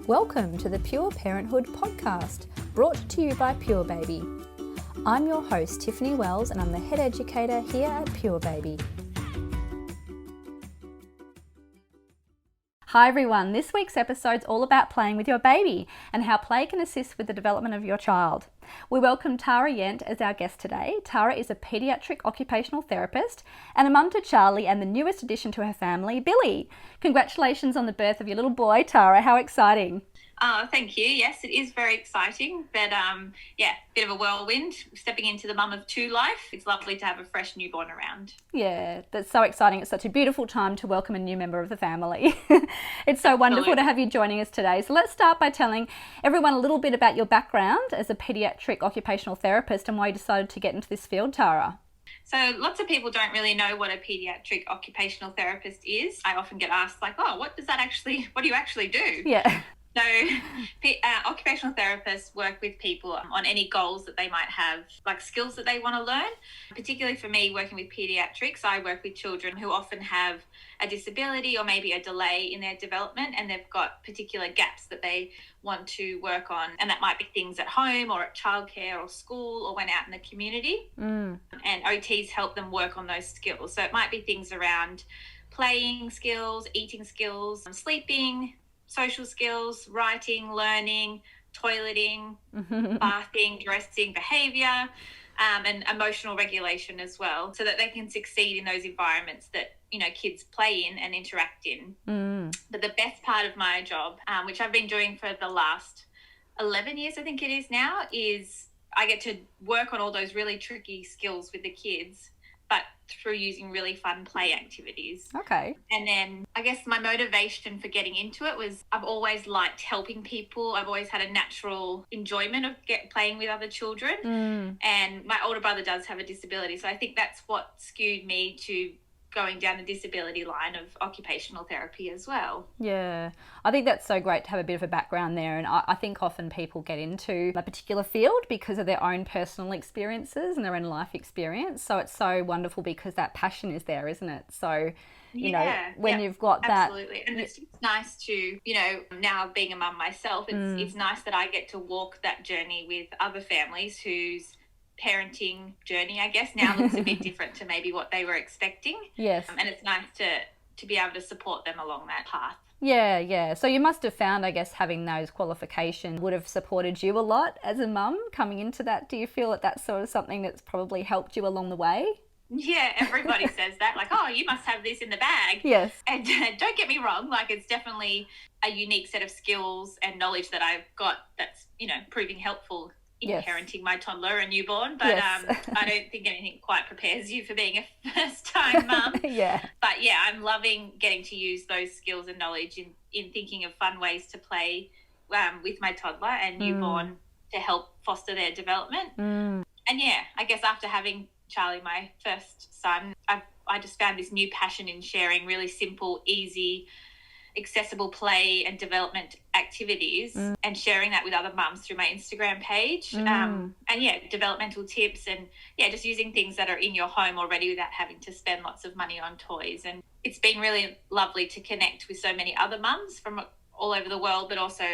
Welcome to the Pure Parenthood podcast, brought to you by Purebaby. I'm your host, Tiffany Wells, and I'm the head educator here at Purebaby. Hi everyone, this week's episode's all about playing with your baby and how play can assist with the development of your child. We welcome Tara Ient as our guest today. Tara is a paediatric occupational therapist and a mum to Charlie and the newest addition to her family, Billy. Congratulations on the birth of your little boy, Tara. How exciting. Thank you. Yes, it is very exciting, but bit of a whirlwind stepping into the mum of two life. It's lovely to have a fresh newborn around. Yeah, that's so exciting. It's such a beautiful time to welcome a new member of the family. It's so wonderful to have you joining us today. So let's start by telling everyone a little bit about your background as a paediatric occupational therapist and why you decided to get into this field, Tara. So lots of people don't really know what a paediatric occupational therapist is. I often get asked what do you actually do? Yeah. So occupational therapists work with people on any goals that they might have, like skills that they want to learn. Particularly for me, working with pediatrics, I work with children who often have a disability or maybe a delay in their development, and they've got particular gaps that they want to work on. And that might be things at home or at childcare or school or when out in the community. And OTs help them work on those skills. So it might be things around playing skills, eating skills, sleeping, social skills, writing, learning, toileting, bathing, dressing, behaviour, and emotional regulation as well, so that they can succeed in those environments that, kids play in and interact in. But the best part of my job, which I've been doing for the last 11 years, I think it is now, is I get to work on all those really tricky skills with the kids, but through using really fun play activities. Okay. And then I guess my motivation for getting into it was I've always liked helping people. I've always had a natural enjoyment of playing with other children. And my older brother does have a disability. So I think that's what skewed me to going down the disability line of occupational therapy as well. Yeah, I think that's so great to have a bit of a background there, and I think often people get into a particular field because of their own personal experiences and their own life experience, so it's so wonderful because that passion is there, isn't it? So when you've got that. Absolutely. And it's nice to, now being a mum myself, it's nice that I get to walk that journey with other families whose parenting journey, I guess, now looks a bit different to maybe what they were expecting. Yes. And it's nice to be able to support them along that path. Yeah. So you must have found, I guess, having those qualifications would have supported you a lot as a mum coming into that. Do you feel that that's sort of something that's probably helped you along the way? Yeah, everybody says that, like, oh, you must have this in the bag. Yes. And don't get me wrong, like, it's definitely a unique set of skills and knowlge that I've got that's, proving helpful in parenting my toddler and newborn, but I don't think anything quite prepares you for being a first-time mum. Yeah. But yeah, I'm loving getting to use those skills and knowledge in thinking of fun ways to play with my toddler and newborn to help foster their development. And yeah, I guess after having Charlie, my first son, I just found this new passion in sharing really simple, easy, accessible play and development activities and sharing that with other mums through my Instagram page. And developmental tips and just using things that are in your home already without having to spend lots of money on toys. And it's been really lovely to connect with so many other mums from all over the world, but also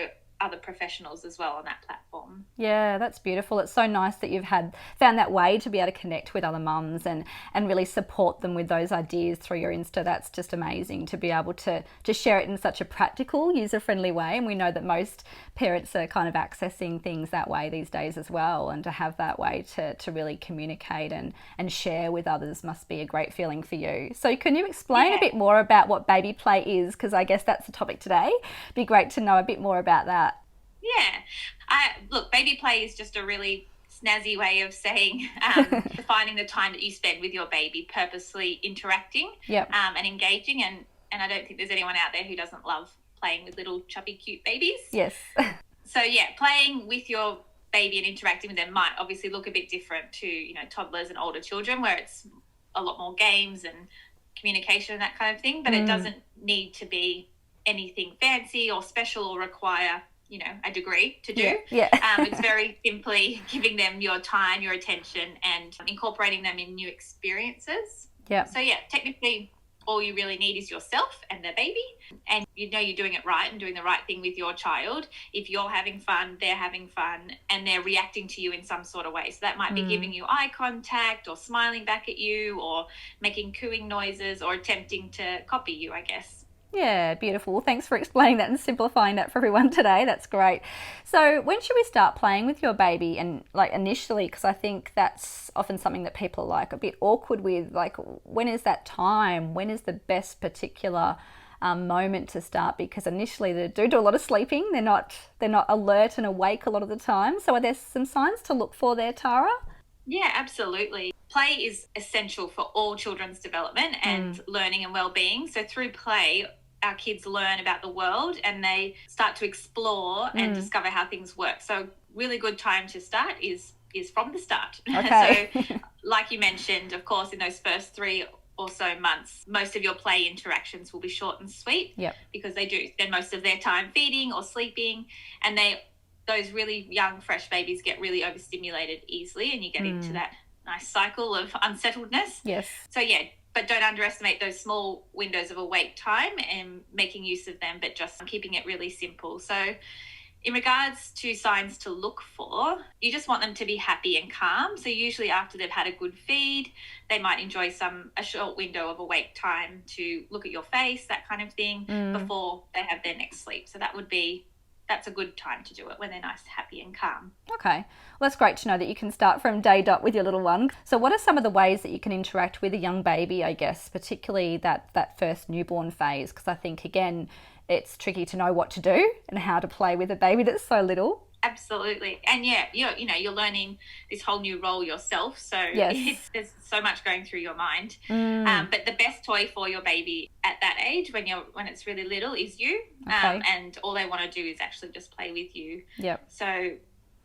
other professionals as well on that platform. Yeah, that's beautiful. It's so nice that you've found that way to be able to connect with other mums and really support them with those ideas through your Insta. That's just amazing to be able to share it in such a practical, user-friendly way. And we know that most parents are kind of accessing things that way these days as well. And to have that way to really communicate and share with others must be a great feeling for you. So can you explain a bit more about what baby play is? Because I guess that's the topic today. It'd be great to know a bit more about that. Yeah. Look, baby play is just a really snazzy way of saying defining the time that you spend with your baby, purposely interacting and engaging. And I don't think there's anyone out there who doesn't love playing with little chubby, cute babies. Yes. So, playing with your baby and interacting with them might obviously look a bit different to, toddlers and older children, where it's a lot more games and communication and that kind of thing. But it doesn't need to be anything fancy or special or require a degree to do. It's very simply giving them your time, your attention, and incorporating them in new experiences. So technically all you really need is yourself and the baby, and you know you're doing it right and doing the right thing with your child if you're having fun, they're having fun, and they're reacting to you in some sort of way. So that might be giving you eye contact or smiling back at you or making cooing noises or attempting to copy you, I guess. Yeah, beautiful. Thanks for explaining that and simplifying that for everyone today. That's great. So when should we start playing with your baby? And like initially, because I think that's often something that people are like a bit awkward with, like when is that time? When is the best particular moment to start? Because initially they do a lot of sleeping. They're not alert and awake a lot of the time. So are there some signs to look for there, Tara? Yeah, absolutely. Play is essential for all children's development and learning and well-being. So through play, our kids learn about the world and they start to explore and discover how things work. So really good time to start is from the start. Okay. So like you mentioned, of course, in those first 3 or so months, most of your play interactions will be short and sweet. Yep. Because they do spend most of their time feeding or sleeping, and those really young, fresh babies get really overstimulated easily, and you get into that nice cycle of unsettledness. Yes. So yeah, but don't underestimate those small windows of awake time and making use of them, but just keeping it really simple. So in regards to signs to look for, you just want them to be happy and calm. So usually after they've had a good feed, they might enjoy a short window of awake time to look at your face, that kind of thing, before they have their next sleep. So that's a good time to do it, when they're nice, happy and calm. Okay. Well, that's great to know that you can start from day dot with your little one. So what are some of the ways that you can interact with a young baby, I guess, particularly that first newborn phase? Because I think, again, it's tricky to know what to do and how to play with a baby that's so little. Absolutely. And yeah, you're learning this whole new role yourself. So there's so much going through your mind. But the best toy for your baby at that age, when it's really little, is you. Okay. And all they want to do is actually just play with you. Yep. So,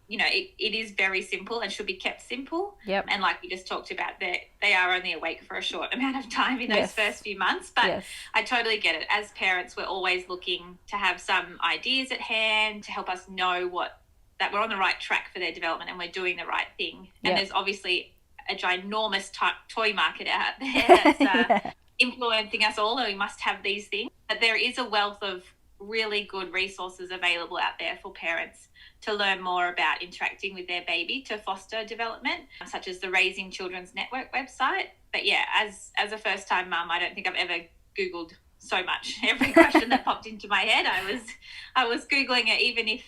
it is very simple and should be kept simple. Yep. And like we just talked about, they are only awake for a short amount of time in those first few months. But I totally get it. As parents, we're always looking to have some ideas at hand to help us know that we're on the right track for their development and we're doing the right thing. And there's obviously a ginormous toy market out there that's influencing us all, and we must have these things. But there is a wealth of really good resources available out there for parents to learn more about interacting with their baby to foster development, such as the Raising Children's Network website. But yeah, as a first-time mum, I don't think I've ever Googled so much. Every question that popped into my head, I was Googling it, even if,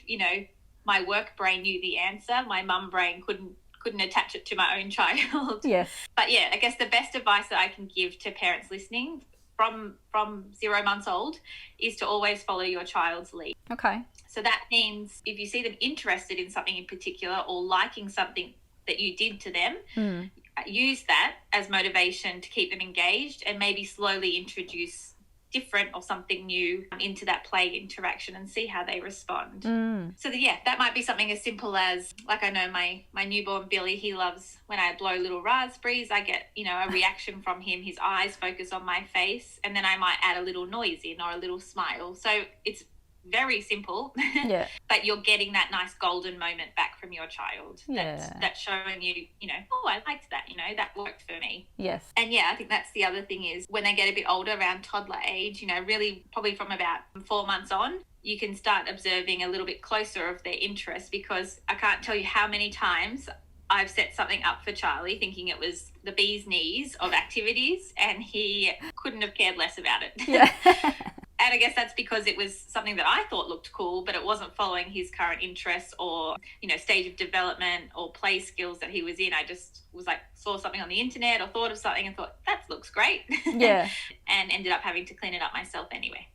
my work brain knew the answer. My mum brain couldn't attach it to my own child. Yes. But yeah, I guess the best advice that I can give to parents listening from 0 months old is to always follow your child's lead. Okay. So that means if you see them interested in something in particular or liking something that you did to them, use that as motivation to keep them engaged, and maybe slowly introduce different or something new into that play interaction and see how they respond. So that might be something as simple as, like, I know my newborn Billy, he loves when I blow little raspberries. I get a reaction from him, his eyes focus on my face, and then I might add a little noise in or a little smile. So it's very simple, but you're getting that nice golden moment back from your child. That's showing you, oh, I liked that, that worked for me. Yes. And I think that's the other thing is when they get a bit older, around toddler age, really probably from about 4 months on, you can start observing a little bit closer of their interest, because I can't tell you how many times I've set something up for Charlie thinking it was the bee's knees of activities, and he couldn't have cared less about it. Yeah. And I guess that's because it was something that I thought looked cool, but it wasn't following his current interests or, stage of development or play skills that he was in. I just was like, saw something on the internet or thought of something and thought, that looks great. Yeah. And ended up having to clean it up myself anyway.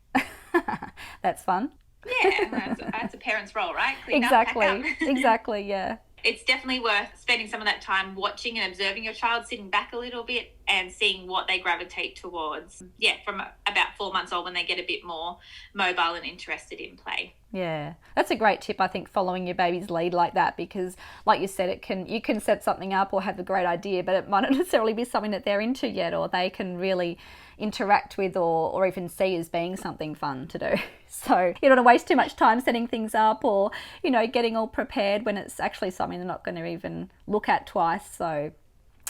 That's fun. Yeah, that's a parent's role, right? Clean exactly. Up, pack up. Exactly, yeah. It's definitely worth spending some of that time watching and observing your child, sitting back a little bit and seeing what they gravitate towards. Yeah, from about 4 months old, when they get a bit more mobile and interested in play. Yeah, that's a great tip, I think, following your baby's lead like that, because like you said, you can set something up or have a great idea, but it might not necessarily be something that they're into yet, or they can really interact with or even see as being something fun to do. So you don't want to waste too much time setting things up or, getting all prepared when it's actually something they're not going to even look at twice. So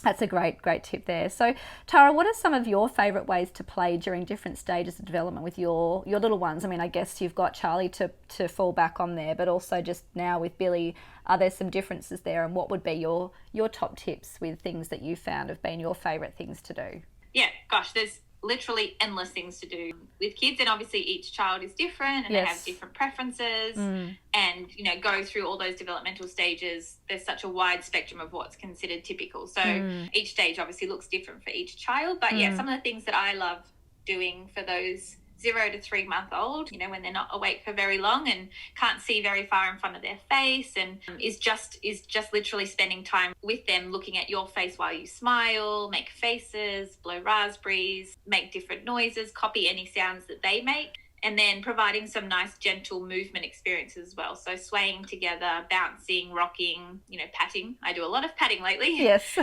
That's a great tip there. So, Tara, what are some of your favourite ways to play during different stages of development with your little ones? I mean, I guess you've got Charlie to fall back on there, but also just now with Billy, are there some differences there? And what would be your top tips with things that you found have been your favourite things to do? Yeah, gosh, there's literally endless things to do with kids, and obviously each child is different and they have different preferences and go through all those developmental stages. There's such a wide spectrum of what's considered typical, so each stage obviously looks different for each child, but some of the things that I love doing for those 0 to 3 month old, when they're not awake for very long and can't see very far in front of their face, and is just literally spending time with them, looking at your face while you smile, make faces, blow raspberries, make different noises, copy any sounds that they make, and then providing some nice gentle movement experiences as well. So swaying together, bouncing, rocking, patting. I do a lot of patting lately. Yes.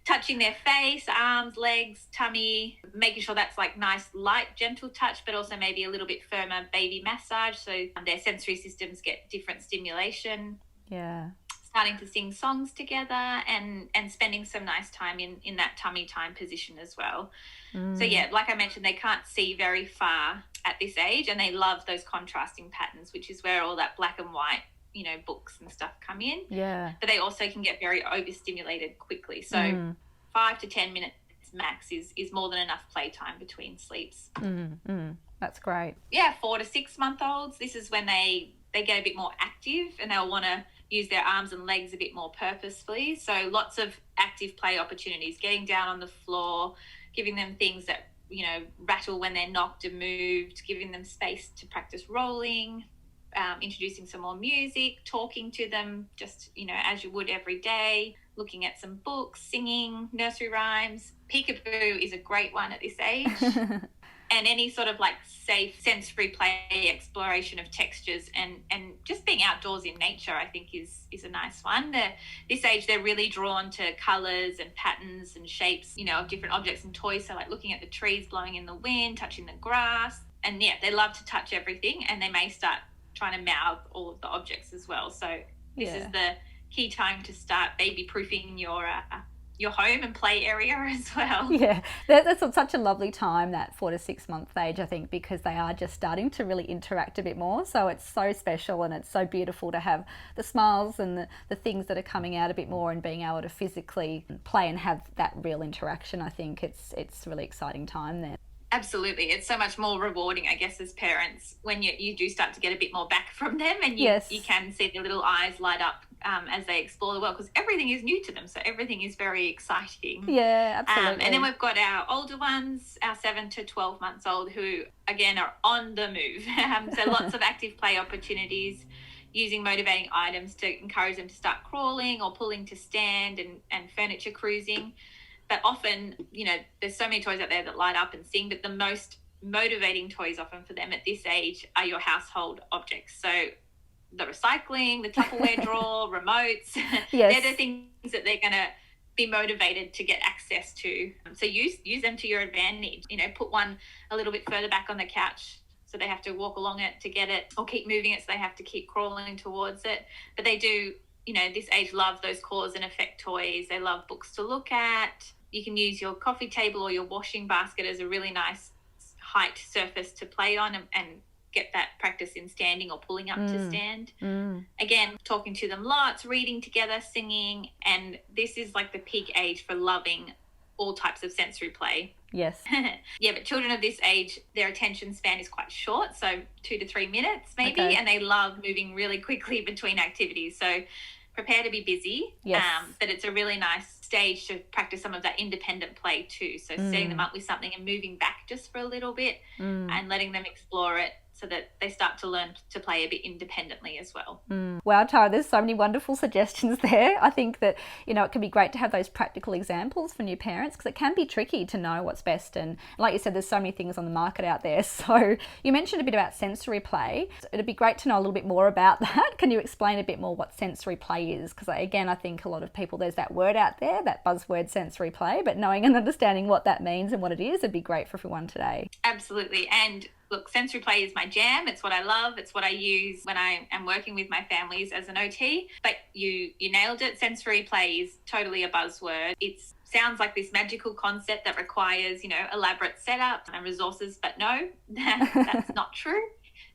Touching their face, arms, legs, tummy, making sure that's like nice, light, gentle touch, but also maybe a little bit firmer baby massage so their sensory systems get different stimulation. Yeah. Starting to sing songs together and spending some nice time in that tummy time position as well. So yeah, like I mentioned, they can't see very far at this age, and they love those contrasting patterns, which is where all that black and white books and stuff come in. Yeah. But they also can get very overstimulated quickly. So 5 to 10 minutes max is more than enough playtime between sleeps. That's great. Yeah, 4 to 6 month olds, this is when they get a bit more active and they'll want to use their arms and legs a bit more purposefully. So lots of active play opportunities, getting down on the floor, giving them things that, rattle when they're knocked and moved, giving them space to practice rolling, introducing some more music, talking to them just, as you would every day, looking at some books, singing, nursery rhymes. Peekaboo is a great one at this age. And any sort of like safe sensory play, exploration of textures and just being outdoors in nature, I think is a nice one. This age, they're really drawn to colours and patterns and shapes, of different objects and toys. So like looking at the trees blowing in the wind, touching the grass. And yeah, they love to touch everything, and they may start trying to mouth all of the objects as well. So this is the key time to start baby proofing your home and play area as well. Yeah, that's such a lovely time, that 4 to 6 month age, I think, because they are just starting to really interact a bit more. So it's so special and it's so beautiful to have the smiles and the things that are coming out a bit more and being able to physically play and have that real interaction. I think it's a really exciting time there. Absolutely. It's so much more rewarding, I guess, as parents when you do start to get a bit more back from them, and you can see their little eyes light up as they explore the world, because everything is new to them. So everything is very exciting. Yeah, absolutely. And then we've got our older ones, our 7 to 12 months old, who, again, are on the move. So lots of active play opportunities, using motivating items to encourage them to start crawling or pulling to stand and furniture cruising. But often, there's so many toys out there that light up and sing, but the most motivating toys often for them at this age are your household objects. So the recycling, the Tupperware drawer, remotes, they're the things that they're going to be motivated to get access to. So use them to your advantage. Put one a little bit further back on the couch so they have to walk along it to get it, or keep moving it so they have to keep crawling towards it. But they do, this age love those cause and effect toys. They love books to look at. You can use your coffee table or your washing basket as a really nice height surface to play on and get that practice in standing or pulling up to stand. Again, talking to them lots, reading together, singing, and this is like the peak age for loving all types of sensory play. Yes. Yeah, but children of this age, their attention span is quite short, so 2 to 3 minutes maybe, and they love moving really quickly between activities. So prepare to be busy, but it's a really nice stage to practice some of that independent play too. So setting them up with something and moving back just for a little bit and letting them explore it, so that they start to learn to play a bit independently as well. Wow, Tara, there's so many wonderful suggestions there. I think that, it can be great to have those practical examples for new parents, because it can be tricky to know what's best. And like you said, there's so many things on the market out there. So you mentioned a bit about sensory play. It'd be great to know a little bit more about that. Can you explain a bit more what sensory play is? Because again, I think a lot of people, there's that word out there, that buzzword sensory play, but knowing and understanding what that means and what it is would be great for everyone today. Absolutely. And look, sensory play is my jam. It's what I love. It's what I use when I am working with my families as an OT. But you nailed it. Sensory play is totally a buzzword. It sounds like this magical concept that requires, elaborate setup and resources, but no, that's not true.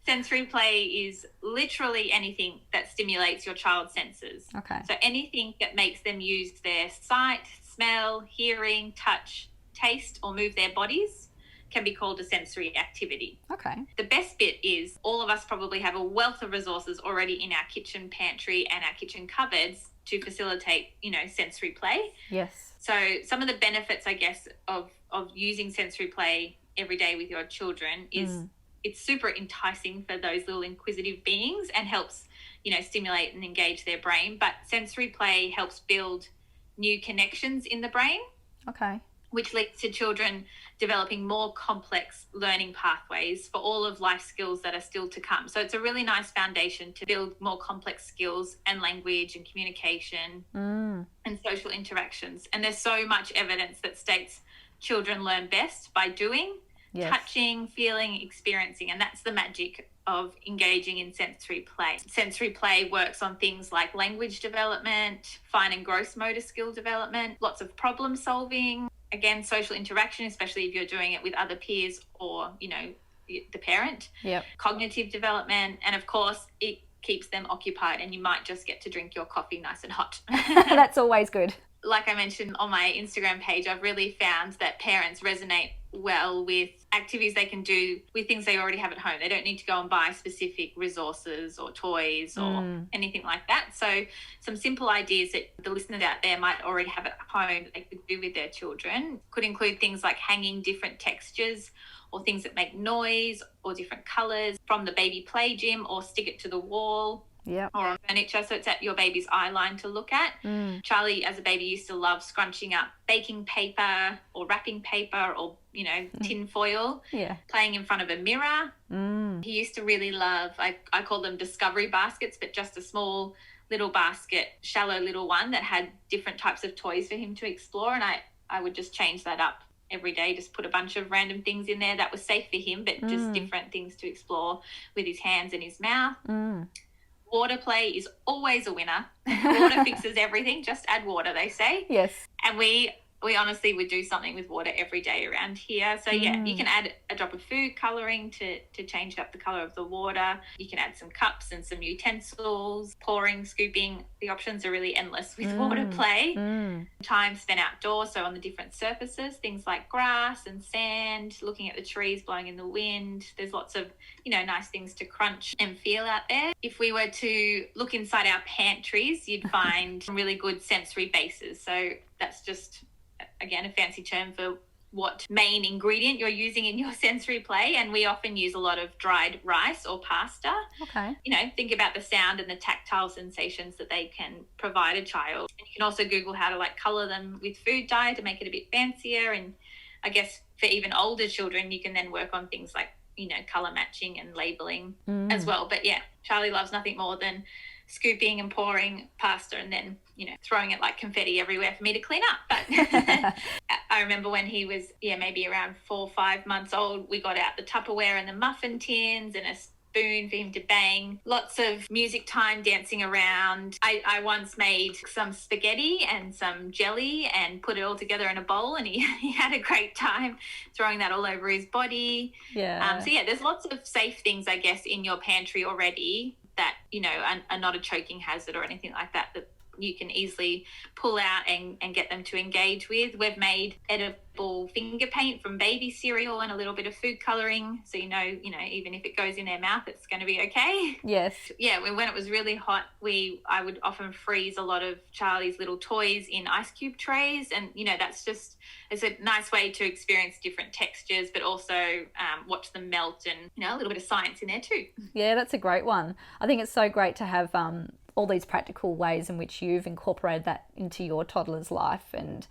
Sensory play is literally anything that stimulates your child's senses. Okay. So anything that makes them use their sight, smell, hearing, touch, taste, or move their bodies can be called a sensory activity. Okay. The best bit is all of us probably have a wealth of resources already in our kitchen pantry and our kitchen cupboards to facilitate, sensory play. Yes. So some of the benefits, I guess, of using sensory play every day with your children is it's super enticing for those little inquisitive beings and helps, stimulate and engage their brain. But sensory play helps build new connections in the brain. Okay. Which leads to children developing more complex learning pathways for all of life skills that are still to come. So it's a really nice foundation to build more complex skills and language and communication and social interactions. And there's so much evidence that states children learn best by doing, touching, feeling, experiencing, and that's the magic of engaging in sensory play. Sensory play works on things like language development, fine and gross motor skill development, lots of problem solving, again, social interaction, especially if you're doing it with other peers or, the parent, cognitive development, and of course, it keeps them occupied and you might just get to drink your coffee nice and hot. That's always good. Like I mentioned on my Instagram page, I've really found that parents resonate well with activities they can do with things they already have at home. They don't need to go and buy specific resources or toys or anything like that. So some simple ideas that the listeners out there might already have at home that they could do with their children could include things like hanging different textures or things that make noise or different colours from the baby play gym, or stick it to the wall. Or on furniture, so it's at your baby's eye line to look at. Charlie, as a baby, used to love scrunching up baking paper or wrapping paper or, tin foil, playing in front of a mirror. He used to really love, I call them discovery baskets, but just a small little basket, shallow little one that had different types of toys for him to explore. And I would just change that up every day, just put a bunch of random things in there that was safe for him, but just different things to explore with his hands and his mouth. Water play is always a winner. Water fixes everything. Just add water, they say. Yes. And we honestly would do something with water every day around here. So, you can add a drop of food colouring to change up the colour of the water. You can add some cups and some utensils, pouring, scooping. The options are really endless with water play. Time spent outdoors, so on the different surfaces, things like grass and sand, looking at the trees blowing in the wind. There's lots of, nice things to crunch and feel out there. If we were to look inside our pantries, you'd find really good sensory bases. So that's just, again, a fancy term for what main ingredient you're using in your sensory play. And we often use a lot of dried rice or pasta. Okay. Think about the sound and the tactile sensations that they can provide a child. And you can also Google how to colour them with food dye to make it a bit fancier. And I guess for even older children, you can then work on things like, colour matching and labelling as well. But Charlie loves nothing more than scooping and pouring pasta and then, throwing it like confetti everywhere for me to clean up. But I remember when he was, maybe around 4 or 5 months old, we got out the Tupperware and the muffin tins and a spoon for him to bang. Lots of music time, dancing around. I once made some spaghetti and some jelly and put it all together in a bowl, and he had a great time throwing that all over his body. There's lots of safe things, I guess, in your pantry already that, are not a choking hazard or anything like that you can easily pull out and get them to engage with. We've made edible finger paint from baby cereal and a little bit of food colouring, so even if it goes in their mouth, it's going to be okay. Yes. When it was really hot, I would often freeze a lot of Charlie's little toys in ice cube trays, and it's a nice way to experience different textures, but also watch them melt, and a little bit of science in there too. Yeah, that's a great one. I think it's so great to have all these practical ways in which you've incorporated that into your toddler's life, and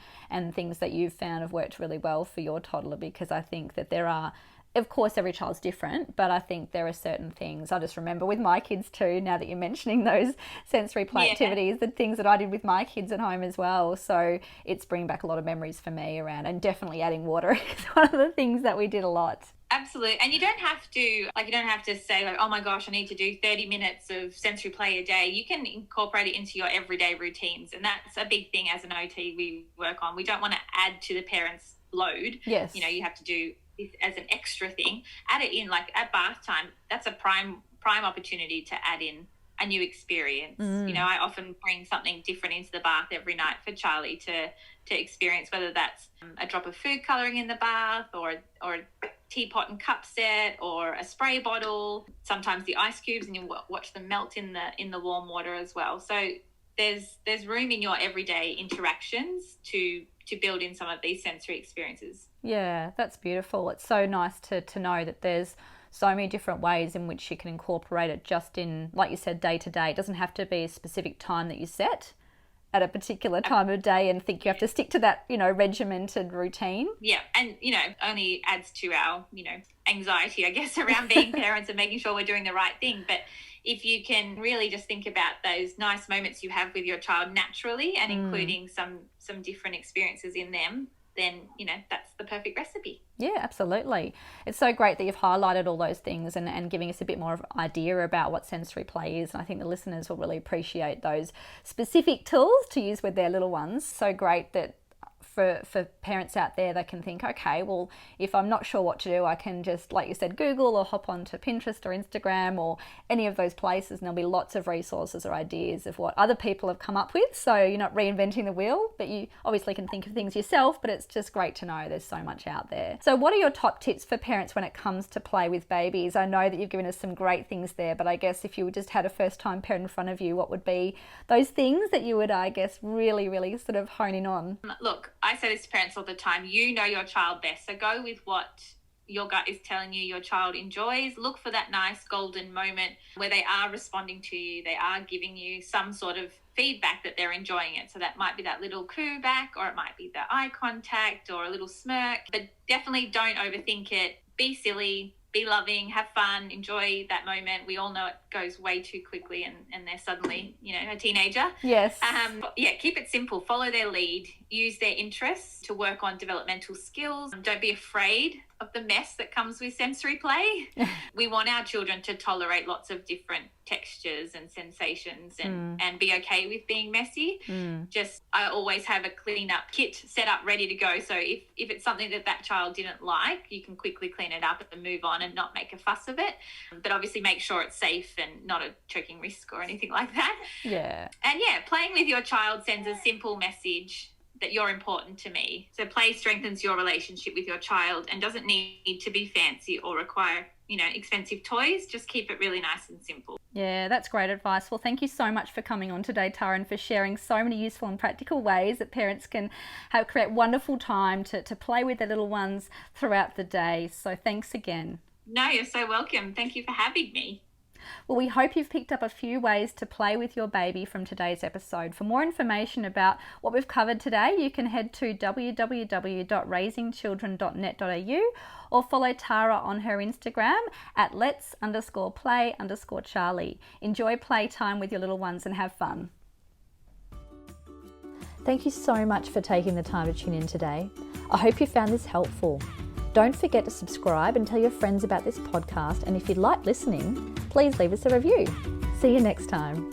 things that you've found have worked really well for your toddler, because I think that there are, of course, every child's different, but I think there are certain things. I just remember with my kids too, now that you're mentioning those sensory play activities, the things that I did with my kids at home as well. So it's bringing back a lot of memories for me around, and definitely adding water is one of the things that we did a lot. Absolutely. And you don't have to say like, oh my gosh, I need to do 30 minutes of sensory play a day. You can incorporate it into your everyday routines. And that's a big thing as an OT we work on. We don't want to add to the parents' load. Yes. You have to do this as an extra thing. Add it in, like at bath time. That's a prime opportunity to add in a new experience. I often bring something different into the bath every night for Charlie to experience, whether that's a drop of food colouring in the bath or a teapot and cup set or a spray bottle, sometimes the ice cubes, and you watch them melt in the warm water as well. So there's room in your everyday interactions to build in some of these sensory experiences. Yeah, that's beautiful. It's so nice to know that there's so many different ways in which you can incorporate it just in, like you said, day to day. It doesn't have to be a specific time that you set at a particular time of day and think you have to stick to that, regimented routine. Yeah, and, only adds to our, anxiety, I guess, around being parents and making sure we're doing the right thing. But if you can really just think about those nice moments you have with your child naturally and including some different experiences in them, then, that's the perfect recipe. Yeah, absolutely. It's so great that you've highlighted all those things and giving us a bit more of an idea about what sensory play is. And I think the listeners will really appreciate those specific tools to use with their little ones. So great that for parents out there, they can think, okay, well, if I'm not sure what to do, I can just, like you said, Google or hop onto Pinterest or Instagram or any of those places, and there'll be lots of resources or ideas of what other people have come up with. So you're not reinventing the wheel, but you obviously can think of things yourself, but it's just great to know there's so much out there. So what are your top tips for parents when it comes to play with babies? I know that you've given us some great things there, but I guess if you just had a first-time parent in front of you, what would be those things that you would, I guess, really, really sort of hone in on? Look, I say this to parents all the time, you know your child best. So go with what your gut is telling you your child enjoys. Look for that nice golden moment where they are responding to you. They are giving you some sort of feedback that they're enjoying it. So that might be that little coo back, or it might be the eye contact or a little smirk. But definitely don't overthink it. Be silly. Be loving, have fun, enjoy that moment. We all know it goes way too quickly and they're suddenly, a teenager. Yes. Keep it simple. Follow their lead. Use their interests to work on developmental skills. Don't be afraid of the mess that comes with sensory play. We want our children to tolerate lots of different textures and sensations and be okay with being messy. I always have a clean-up kit set up ready to go. So if it's something that child didn't like, you can quickly clean it up and move on and not make a fuss of it. But obviously make sure it's safe and not a choking risk or anything like that. Yeah. And playing with your child sends a simple message that you're important to me. So play strengthens your relationship with your child and doesn't need to be fancy or require, expensive toys. Just keep it really nice and simple. Yeah, that's great advice. Well, thank you so much for coming on today, Tara, and for sharing so many useful and practical ways that parents can create wonderful time to play with their little ones throughout the day. So thanks again. No, you're so welcome. Thank you for having me. Well, we hope you've picked up a few ways to play with your baby from today's episode. For more information about what we've covered today, you can head to www.raisingchildren.net.au or follow Tara on her Instagram at lets_play_Charlie. Enjoy playtime with your little ones and have fun. Thank you so much for taking the time to tune in today. I hope you found this helpful. Don't forget to subscribe and tell your friends about this podcast. And if you like listening, please leave us a review. See you next time.